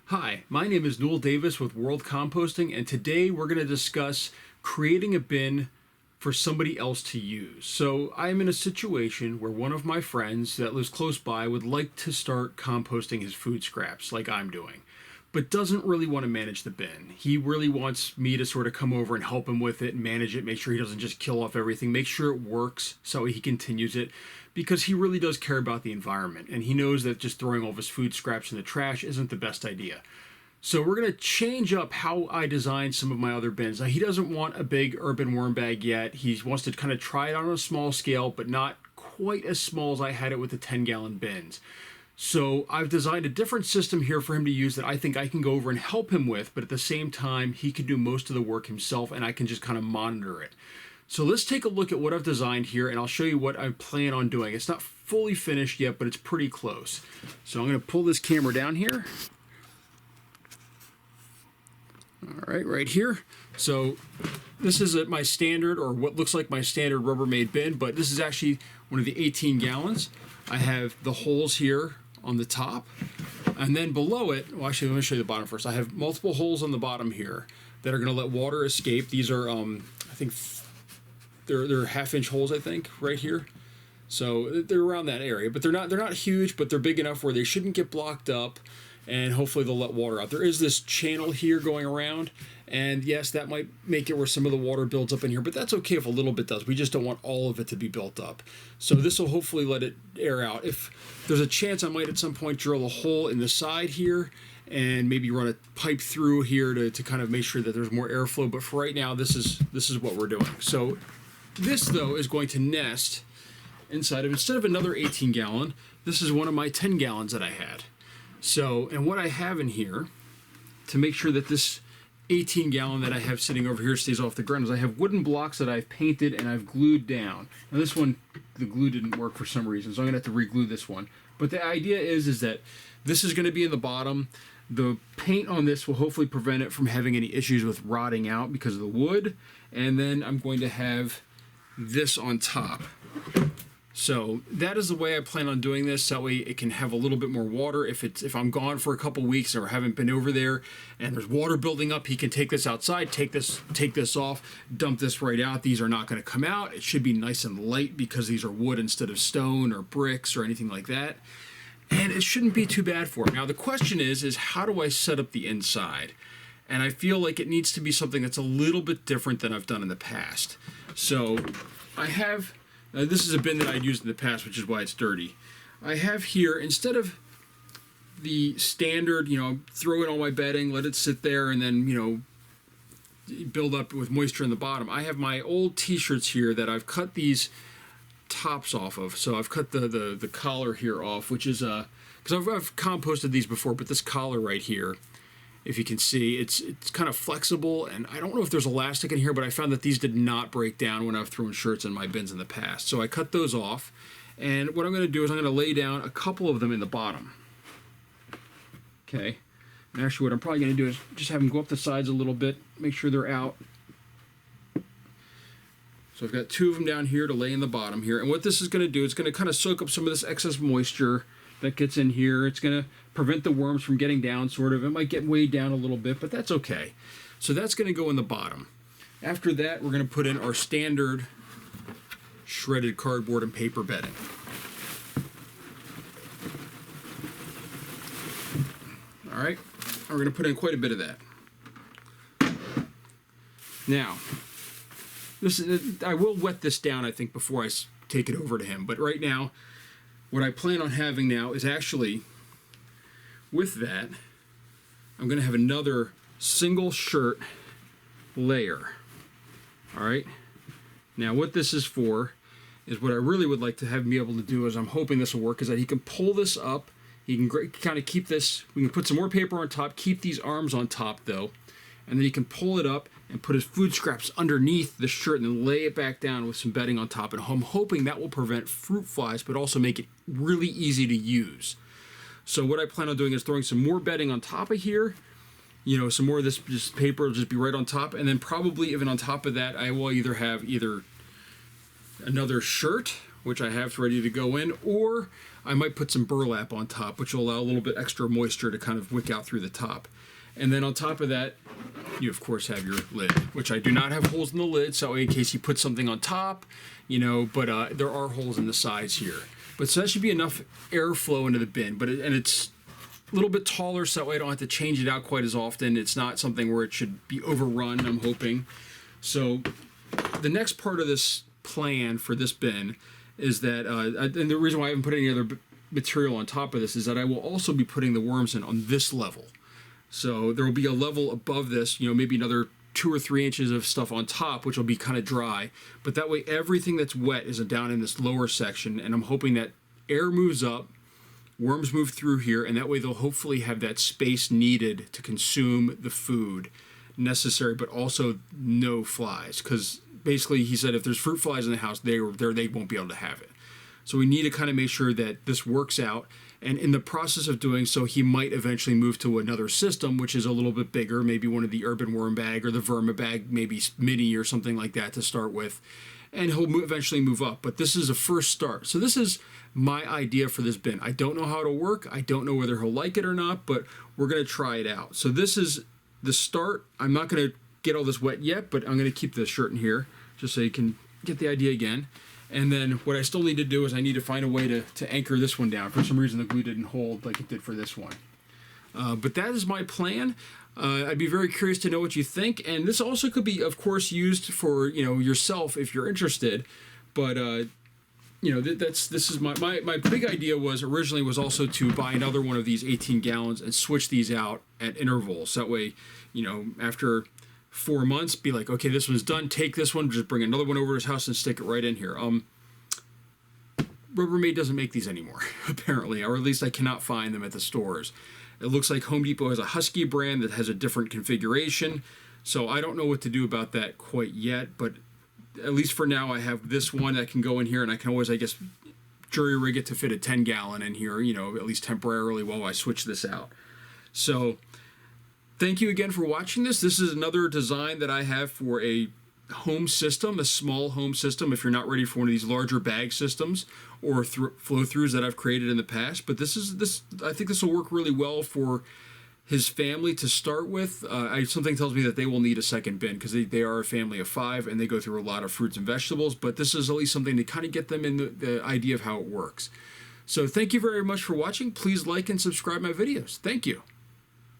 Hi, my name is Newell Davis with World Composting, and today we're going to discuss creating a bin for somebody else to use. So I'm in a situation where one of my friends that lives close by would like to start composting his food scraps like I'm doing, but doesn't really want to manage the bin. He really wants me to sort of come over and help him with it, manage it, make sure he doesn't just kill off everything, make sure it works so he continues it, because he really does care about the environment, and he knows that just throwing all of his food scraps in the trash isn't the best idea. So we're going to change up how I design some of my other bins. Now, he doesn't want a big urban worm bag yet. He wants to kind of try it on a small scale, but not quite as small as I had it with the 10-gallon bins. So I've designed a different system here for him to use that I think I can go over and help him with, but at the same time, he can do most of the work himself, and I can just kind of monitor it. So let's take a look at what I've designed here, and I'll show you what I plan on doing. It's not fully finished yet, but it's pretty close. So I'm going to pull this camera down here. All right here. So this is my standard, or what looks like my standard Rubbermaid bin, but this is actually one of the 18 gallons. I have the holes here on the top, and then below it, well, actually, let me show you the bottom first. I have multiple holes on the bottom here that are going to let water escape. These are, I think, they're half-inch holes, I think, right here. So they're around that area, but they're not huge, but they're big enough where they shouldn't get blocked up, and hopefully they'll let water out. There is this channel here going around, and yes, that might make it where some of the water builds up in here, but that's okay if a little bit does. We just don't want all of it to be built up. So this will hopefully let it air out. If there's a chance, I might at some point drill a hole in the side here and maybe run a pipe through here to kind of make sure that there's more airflow, but for right now, this is what we're doing. So this, though, is going to nest inside of, instead of another 18 gallon, this is one of my 10 gallons that I had. So, and what I have in here to make sure that this 18 gallon that I have sitting over here stays off the ground is I have wooden blocks that I've painted and I've glued down. Now this one, the glue didn't work for some reason, so I'm gonna have to re-glue this one. But the idea is that this is gonna be in the bottom. The paint on this will hopefully prevent it from having any issues with rotting out because of the wood. And then I'm going to have this on top. So that is the way I plan on doing this. That way it can have a little bit more water. If I'm gone for a couple weeks or haven't been over there and there's water building up, he can take this outside, take this off, dump this right out. These are not going to come out. It should be nice and light because these are wood instead of stone or bricks or anything like that. And it shouldn't be too bad for him. Now the question is how do I set up the inside? And I feel like it needs to be something that's a little bit different than I've done in the past. So I have... this is a bin that I'd used in the past, which is why it's dirty. I have here, instead of the standard, throw in all my bedding, let it sit there, and then, build up with moisture in the bottom, I have my old t-shirts here that I've cut these tops off of. So I've cut the collar here off, which is, because I've composted these before, but this collar right here, if you can see, it's kind of flexible, and I don't know if there's elastic in here, but I found that these did not break down when I've thrown shirts in my bins in the past. So I cut those off, and what I'm going to do is I'm going to lay down a couple of them in the bottom. Okay, and actually what I'm probably going to do is just have them go up the sides a little bit, make sure they're out. So I've got two of them down here to lay in the bottom here, and what this is going to do, it's going to kind of soak up some of this excess moisture that gets in here. It's going to prevent the worms from getting down, sort of. It might get weighed down a little bit, but that's okay. So that's going to go in the bottom. After that, we're going to put in our standard shredded cardboard and paper bedding. All right, we're going to put in quite a bit of that. Now, I will wet this down, I think, before I take it over to him. But right now, what I plan on having now is actually, with that, I'm going to have another single shirt layer. All right. Now what this is for is what I really would like to have him be able to do, is I'm hoping this will work, is that he can pull this up. He can kind of keep this, we can put some more paper on top, keep these arms on top though, and then he can pull it up and put his food scraps underneath the shirt and then lay it back down with some bedding on top. And I'm hoping that will prevent fruit flies, but also make it really easy to use. So what I plan on doing is throwing some more bedding on top of here. Some more of this just paper will just be right on top. And then probably even on top of that, I will either have another shirt which I have ready to go in, or I might put some burlap on top, which will allow a little bit extra moisture to kind of wick out through the top. And then on top of that, you of course have your lid, which I do not have holes in the lid, so in case you put something on top, you know, but there are holes in the sides here. But so that should be enough airflow into the bin, and it's a little bit taller, so that way I don't have to change it out quite as often. It's not something where it should be overrun, I'm hoping. So the next part of this plan for this bin is that, and the reason why I haven't put any other material on top of this is that I will also be putting the worms in on this level. So there will be a level above this, you know, maybe another 2 or 3 inches of stuff on top, which will be kind of dry. But that way everything that's wet is down in this lower section, and I'm hoping that air moves up, worms move through here, and that way they'll hopefully have that space needed to consume the food necessary, but also no flies. Because basically he said if there's fruit flies in the house, they won't be able to have it. So we need to kind of make sure that this works out. And in the process of doing so, he might eventually move to another system, which is a little bit bigger, maybe one of the urban worm bag or the Rubbermaid, maybe mini or something like that to start with. And he'll eventually move up. But this is a first start. So this is my idea for this bin. I don't know how it'll work. I don't know whether he'll like it or not, but we're going to try it out. So this is the start. I'm not going to get all this wet yet, but I'm going to keep the shirt in here just so you can get the idea again. And then what I still need to do is I need to find a way to anchor this one down. For some reason, the glue didn't hold like it did for this one. But that is my plan. I'd be very curious to know what you think. And this also could be, of course, used for, you know, yourself if you're interested. But, you know, this is my big idea was originally was also to buy another one of these 18 gallons and switch these out at intervals. That way, you know, after 4 months, be like, okay, this one's done. Take this one, just bring another one over to his house and stick it right in here. Rubbermaid doesn't make these anymore, apparently, or at least I cannot find them at the stores. It looks like Home Depot has a Husky brand that has a different configuration, so I don't know what to do about that quite yet, but at least for now I have this one that can go in here, and I can always, I guess, jury rig it to fit a 10-gallon in here, you know, at least temporarily while I switch this out. So thank you again for watching this. This is another design that I have for a home system, a small home system, if you're not ready for one of these larger bag systems or flow-throughs that I've created in the past. But I think this will work really well for his family to start with. Something tells me that they will need a second bin because they are a family of 5 and they go through a lot of fruits and vegetables. But this is at least something to kind of get them in the idea of how it works. So thank you very much for watching. Please like and subscribe my videos. Thank you.